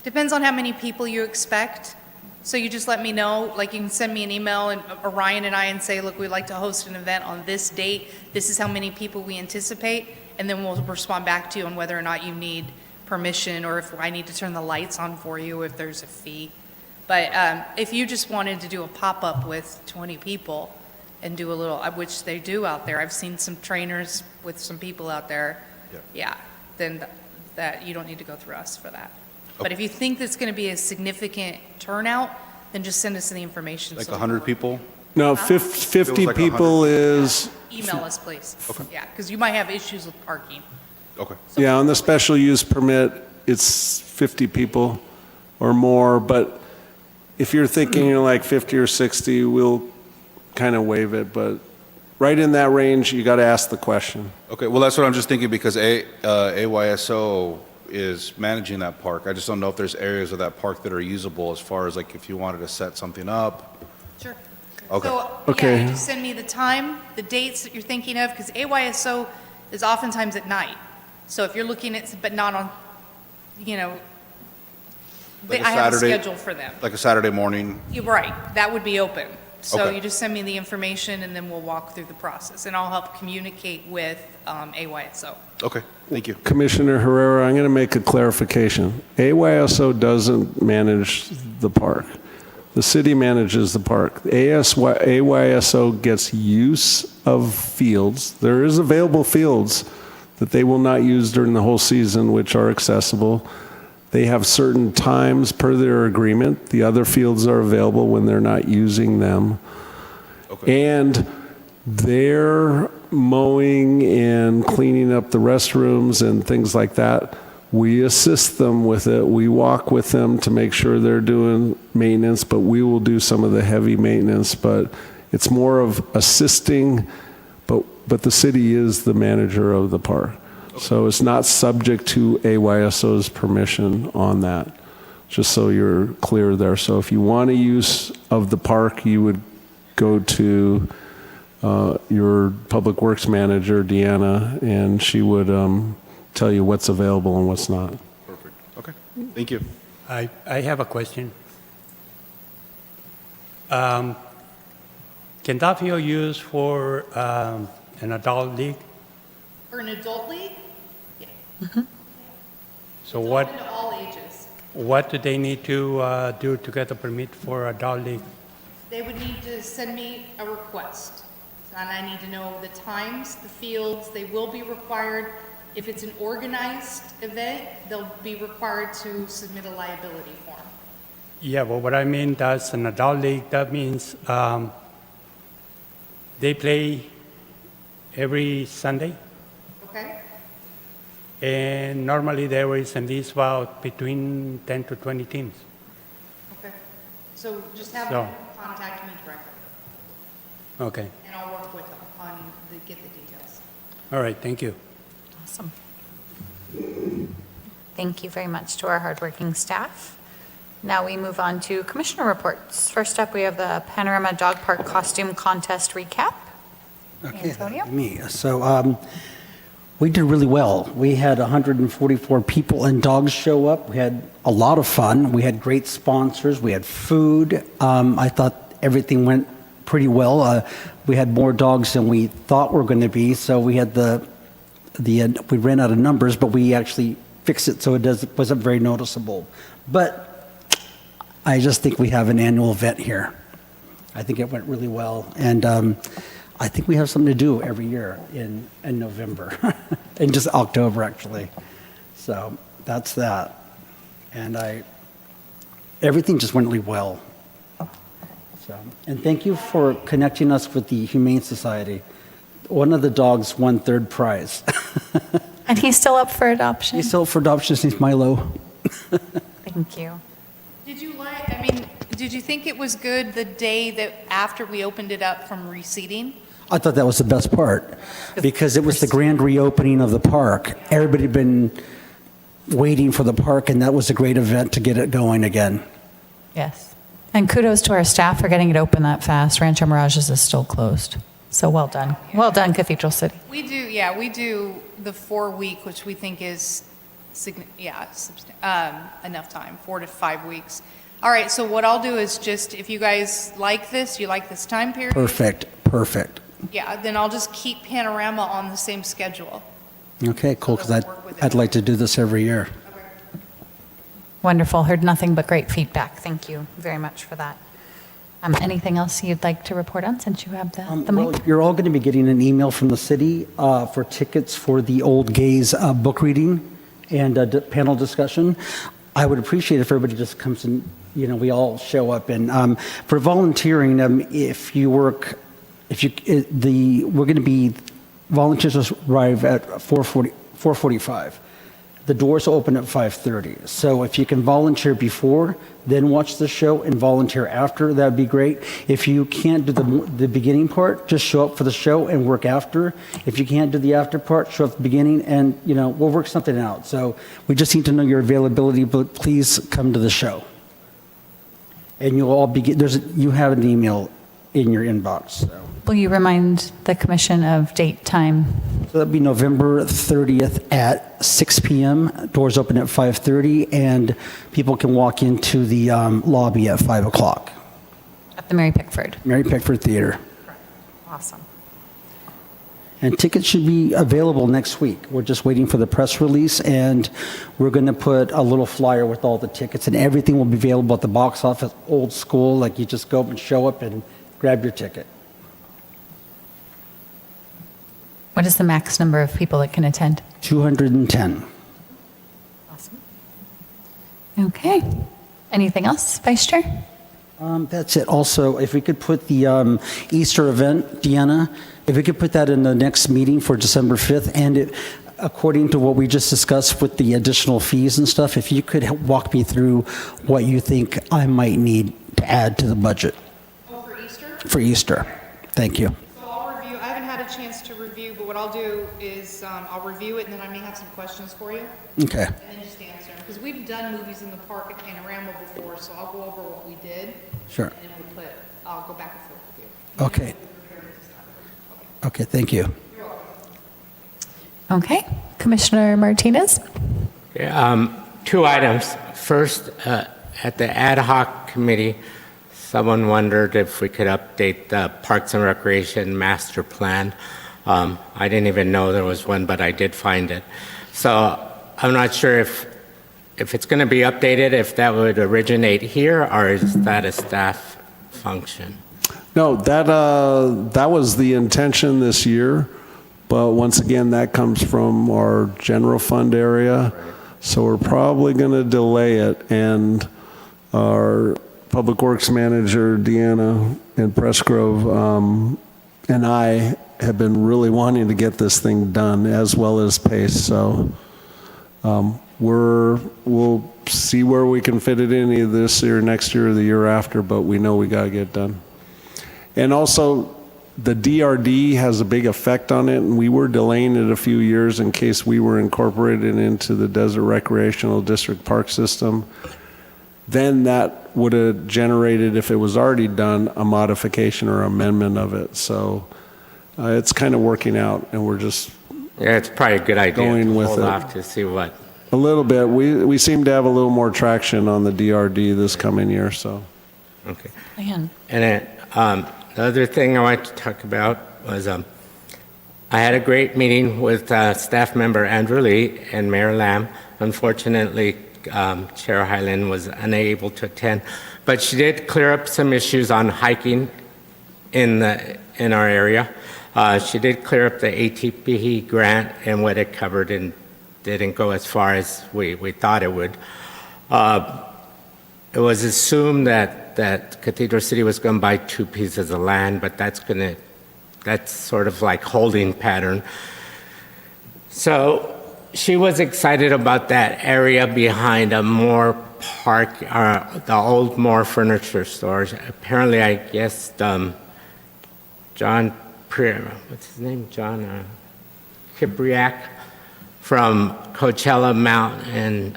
Depends on how many people you expect. So you just let me know, like you can send me an email, and Orion and I, and say, look, we'd like to host an event on this date. This is how many people we anticipate. And then we'll respond back to you on whether or not you need permission, or if I need to turn the lights on for you, if there's a fee. But if you just wanted to do a pop-up with 20 people and do a little, which they do out there, I've seen some trainers with some people out there. Yeah, then that, you don't need to go through us for that. But if you think that's going to be a significant turnout, then just send us the information. Like so 100 people? No, 50 like people is, Email us, please. Yeah, because you might have issues with parking. Okay. yeah, on the special use permit, it's 50 people or more, but if you're thinking you're like 50 or 60, we'll kind of waive it, but right in that range, you got to ask the question. Okay, well, that's what I'm just thinking, because AYSO is managing that park. I just don't know if there's areas of that park that are usable, as far as like if you wanted to set something up. Sure. Okay. So, Okay. yeah, you just send me the time, the dates that you're thinking of, because AYSO is oftentimes at night. So if you're looking at, but not on, Like a I have a Saturday- schedule for them. Like a Saturday morning? You're right, that would be open. So Okay. you just send me the information, and then we'll walk through the process, and I'll help communicate with AYSO. Okay, thank you. Commissioner Herrera, I'm going to make a clarification. AYSO doesn't manage the park. The city manages the park. AYSO gets use of fields. There is available fields that they will not use during the whole season, which are accessible. They have certain times per their agreement. The other fields are available when they're not using them. Okay. And their mowing and cleaning up the restrooms and things like that, we assist them with it. We walk with them to make sure they're doing maintenance, but we will do some of the heavy maintenance. But it's more of assisting, but the city is the manager of the park. So it's not subject to AYSO's permission on that, just so you're clear there. So if you want a use of the park, you would go to your Public Works manager, Deanna, and she would tell you what's available and what's not. Perfect. Okay, thank you. I have a question. Can that field used for an adult league? For an adult league? So Open to all ages. what do they need to do to get a permit for adult league? They would need to send me a request, and I need to know the times, the fields. They will be required, if it's an organized event, they'll be required to submit a liability form. Yeah, but what I mean, that's an adult league, that means they play every Sunday, Okay? and normally there is at least about between 10 to 20 teams. Okay. So just have So- them contact me directly, Okay, and I'll work with them on get the details. all right, thank you. Awesome. Thank you very much to our hardworking staff. Now we move on to commissioner reports. First up, we have the Panorama Dog Park Costume Contest recap. Okay, Antonio? me. So we did really well. We had 144 people and dogs show up. We had a lot of fun. We had great sponsors. We had food. I thought everything went pretty well. We had more dogs than we thought were going to be. So we had we ran out of numbers, but we actually fixed it so it wasn't very noticeable. But I just think we have an annual event here. I think it went really well. And I think we have something to do every year in November, in just October, actually. So that's that. And everything just went really well. So, and thank you for connecting us with the Humane Society. One of the dogs won third prize. And he's still up for adoption? He's still for adoption. His name's Milo. Thank you. Did you think it was good the day that after we opened it up from reseeding? I thought that was the best part because it was the grand reopening of the park. Everybody had been waiting for the park, and that was a great event to get it going again. Yes. And kudos to our staff for getting it open that fast. Rancho Mirages is still closed. So well done. Well done, Cathedral City. We do the 4-week, which we think is, enough time, 4 to 5 weeks. All right, so what I'll do is just, if you guys like this, you like this time period? Perfect. Yeah, then I'll just keep Panorama on the same schedule. Okay, cool, because I'd like to do this every year. Wonderful. Heard nothing but great feedback. Thank you very much for that. Anything else you'd like to report on since you have the Well, mic? you're all going to be getting an email from the city for tickets for the Old Gays book reading and panel discussion. I would appreciate if everybody just comes and, we all show up. And for volunteering, we're going to be, volunteers arrive at 4:45. The doors open at 5:30. So if you can volunteer before, then watch the show and volunteer after, that'd be great. If you can't do the beginning part, just show up for the show and work after. If you can't do the after part, show up at the beginning and, we'll work something out. So we just need to know your availability, but please come to the show. And you'll all you have an email in your inbox. So. Will you remind the commission of date, time? So that'd be November 30th at 6 p.m. Doors open at 5:30, and people can walk into the lobby at 5 o'clock. At The Mary Pickford. Mary Pickford Theater. Awesome. And tickets should be available next week. We're just waiting for the press release, and we're going to put a little flyer with all the tickets, and everything will be available at the box office, old school, like you just go up and show up and grab your ticket. What is the max number of people that can attend? 210. Awesome. Okay. Anything else, Vice Chair? That's it. Also, if we could put the Easter event, Deanna, if we could put that in the next meeting for December 5th, and according to what we just discussed with the additional fees and stuff, if you could walk me through what you think I might need to add to the budget. Oh, for Easter? For Easter. Thank you. So I'll review, I haven't had a chance to review, but what I'll do is I'll review it and then I may have some questions for you. Okay. And then just answer them. Because we've done movies in the park at Panorama before, so I'll go over what we did. Sure. And then I'll go back and forth with you. Okay. Okay, thank you. Okay. Commissioner Martinez? Okay, 2 items. First, at the ad hoc committee, someone wondered if we could update the Parks and Recreation Master Plan. I didn't even know there was one, but I did find it. So I'm not sure if it's going to be updated, if that would originate here, or is that a staff function? No, that was the intention this year, but once again, that comes from our general fund area, so we're probably going to delay it, and our Public Works Manager, Deanna, in Pressgrove, and I have been really wanting to get this thing done, as well as Pace, so we'll see where we can fit it in, either this year, next year, or the year after, but we know we got to get it done. And also, the DRD has a big effect on it, and we were delaying it a few years in case we were incorporated into the Desert Recreational District Park System. Then that would have generated, if it was already done, a modification or amendment of it. So it's kind of working out, and we're just Yeah, it's probably a good idea going to with hold it. off to see what. A little bit. We seem to have a little more traction on the DRD this coming year, so. Okay. Man. And then, the other thing I wanted to talk about was I had a great meeting with staff member Andrew Lee and Mayor Lamb. Unfortunately, Chair Highland was unable to attend, but she did clear up some issues on hiking in our area. She did clear up the ATP grant and what it covered, and didn't go as far as we thought it would. It was assumed that Cathedral City was going to buy 2 pieces of land, but that's sort of like holding pattern. So she was excited about that area behind a Moore Park, the old Moore furniture stores. Apparently, I guess John, what's his name? John Kipriak from Coachella Mountain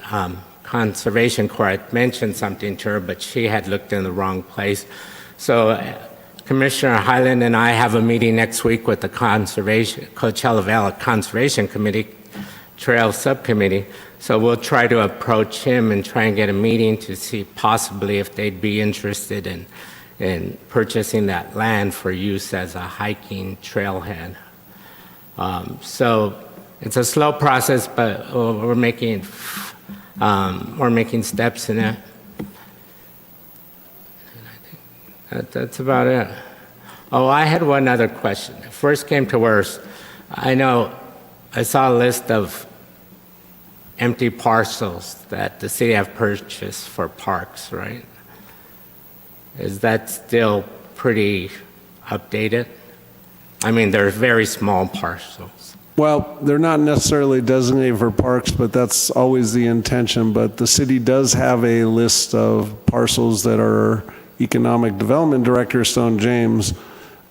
Conservation Corps had mentioned something to her, but she had looked in the wrong place. So Commissioner Highland and I have a meeting next week with the Coachella Valley Conservation Committee, Trail Subcommittee. So we'll try to approach him and try and get a meeting to see possibly if they'd be interested in purchasing that land for use as a hiking trailhead. So it's a slow process, but we're making steps in it. And I think that's about it. Oh, I had one other question. If worst came to worst, I saw a list of empty parcels that the city have purchased for parks, right? Is that still pretty updated? I mean, they're very small parcels. Well, they're not necessarily designated for parks, but that's always the intention. But the city does have a list of parcels that our Economic Development Director, Stone James,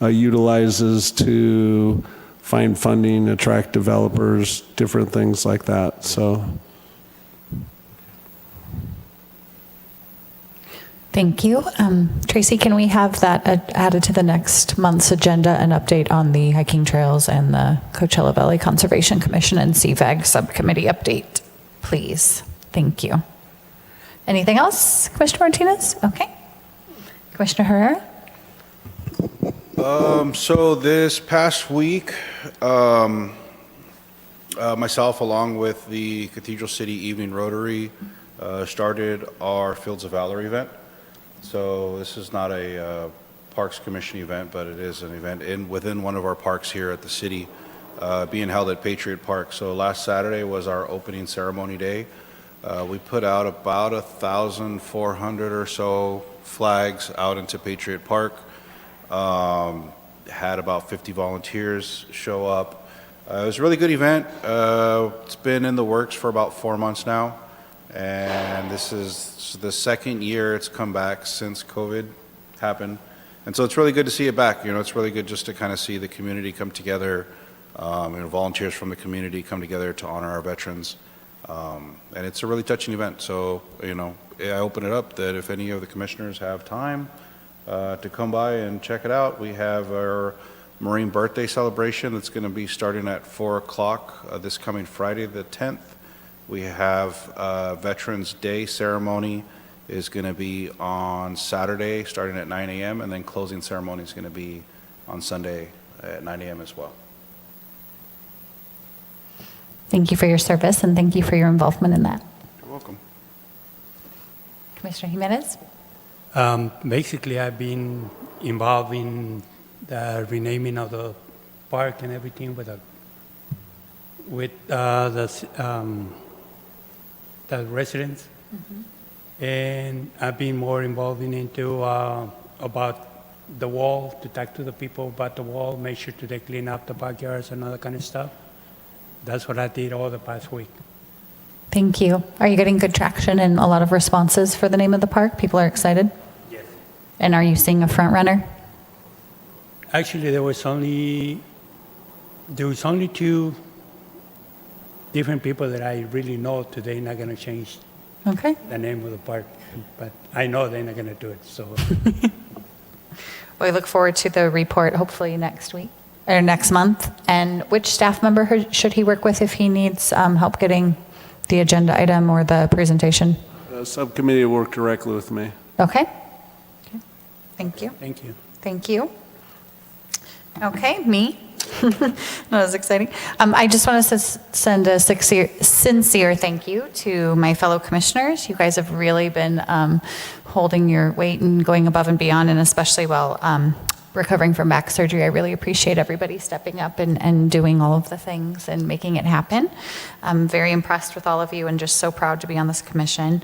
utilizes to find funding, attract developers, different things like that. So. Thank you. Tracy, can we have that added to the next month's agenda, an update on the hiking trails and the Coachella Valley Conservation Commission and CVAG subcommittee update, please? Thank you. Anything else, Commissioner Martinez? Okay. Commissioner Herrera? So this past week, myself, along with the Cathedral City Evening Rotary, started our Fields of Valor event. So this is not a Parks Commission event, but it is an event within one of our parks here at the city, being held at Patriot Park. So last Saturday was our opening ceremony day. We put out about 1,400 or so flags out into Patriot Park. Had about 50 volunteers show up. It was a really good event. It's been in the works for about 4 months now, and this is the second year it's come back since COVID happened. And so it's really good to see it back. You know, it's really good just to kind of see the community come together, volunteers from the community come together to honor our veterans. And it's a really touching event. So, you know, I open it up that if any of the commissioners have time to come by and check it out, we have our Marine Birthday Celebration that's going to be starting at 4 o'clock this coming Friday the 10th. We have Veterans Day ceremony is going to be on Saturday starting at 9 a.m. and then closing ceremony is going to be on Sunday at 9 a.m. as well. Thank you for your service and thank you for your involvement in that. You're welcome. Commissioner Jimenez? Basically, I've been involved in the renaming of the park and everything with the residents. And I've been more involved into about the wall, to talk to the people about the wall, make sure they clean up the backyards and all that kind of stuff. That's what I did all the past week. Thank you. Are you getting good traction and a lot of responses for the name of the park? People are excited? Yes. And are you seeing a front runner? Actually, there was only 2 different people that I really know today not going to change Okay. the name of the park, but I know they're not going to do it. So Well, I look forward to the report hopefully next week or next month. And which staff member should he work with if he needs help getting the agenda item or the presentation? The subcommittee will work directly with me. Okay. Thank you. thank you. Thank you. Okay, me. That was exciting. I just want to send a sincere thank you to my fellow commissioners. You guys have really been holding your weight and going above and beyond, and especially while recovering from back surgery. I really appreciate everybody stepping up and doing all of the things and making it happen. I'm very impressed with all of you and just so proud to be on this commission.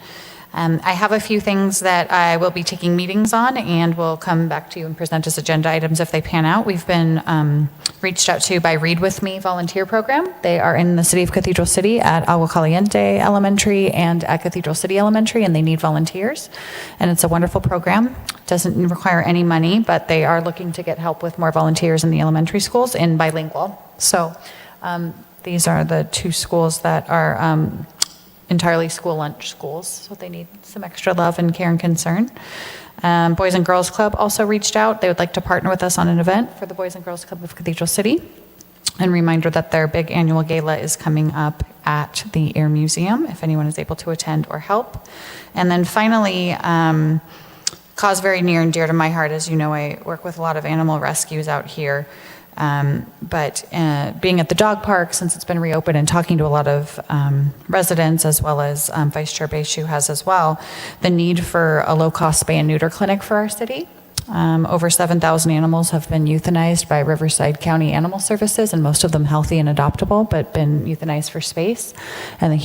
I have a few things that I will be taking meetings on and will come back to you and present as agenda items if they pan out. We've been reached out to by Read With Me volunteer program. They are in the city of Cathedral City at Agua Caliente Elementary and at Cathedral City Elementary, and they need volunteers. And it's a wonderful program. Doesn't require any money, but they are looking to get help with more volunteers in the elementary schools in bilingual. So these are the 2 schools that are entirely school lunch schools, so they need some extra love and care and concern. Boys and Girls Club also reached out. They would like to partner with us on an event for the Boys and Girls Club of Cathedral City. And reminder that their big annual gala is coming up at the Air Museum, if anyone is able to attend or help. And then finally, cause very near and dear to my heart. As you know, I work with a lot of animal rescues out here. But being at the dog park since it's been reopened and talking to a lot of residents as well as Vice Chair Baishu has as well, the need for a low-cost spay and neuter clinic for our city. Over 7,000 animals have been euthanized by Riverside County Animal Services, and most of them healthy and adoptable, but been euthanized for space. And the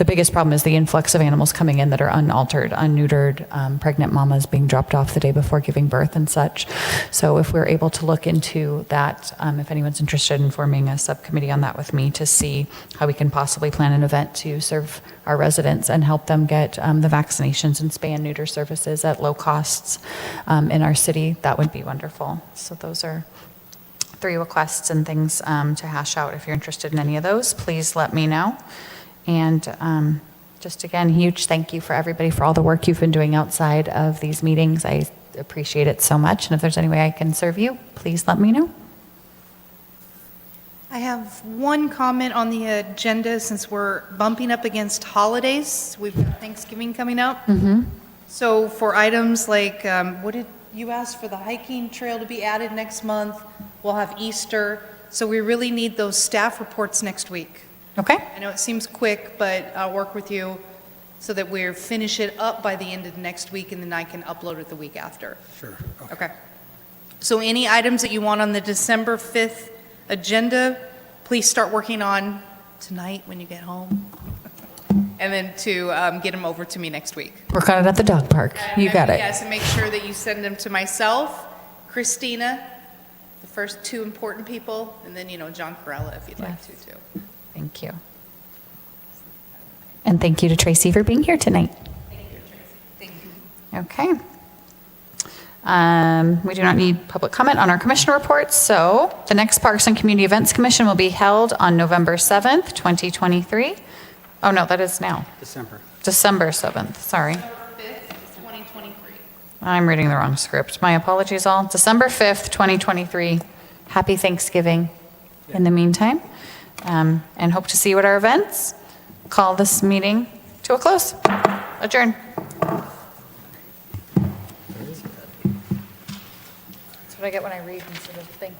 biggest problem is the influx of animals coming in that are unaltered, unneutered, pregnant mamas being dropped off the day before giving birth and such. So if we're able to look into that, if anyone's interested in forming a subcommittee on that with me to see how we can possibly plan an event to serve our residents and help them get the vaccinations and spay and neuter services at low costs in our city, that would be wonderful. So those are 3 requests and things to hash out. If you're interested in any of those, please let me know. And just again, huge thank you for everybody for all the work you've been doing outside of these meetings. I appreciate it so much. And if there's any way I can serve you, please let me know. I have one comment on the agenda since we're bumping up against holidays. We've got Thanksgiving coming up. So for items like, what did you asked for the hiking trail to be added next month. We'll have Easter. So we really need those staff reports next week. Okay? I know it seems quick, but I'll work with you so that we finish it up by the end of next week, and then I can upload it the week after. Sure. Okay. So any items that you want on the December 5th agenda, please start working on tonight when you get home. And then to get them over to me next week. Work on it at the dog park. You got it. Yes, and make sure that you send them to myself, Christina, the first two important people, and then, John Corella if you'd like to, too. Thank you. And thank you to Tracy for being here tonight. Thank you. Okay. We do not need public comment on our commissioner reports, so the next Parks and Community Events Commission will be held on November 7th, 2023. Oh, no, that is now. December 7th, sorry. December 5th, 2023. I'm reading the wrong script. My apologies all. December 5th, 2023. Happy Thanksgiving in the meantime. And hope to see you at our events. Call this meeting to a close. Adjourn. That's what I get when I read instead of think.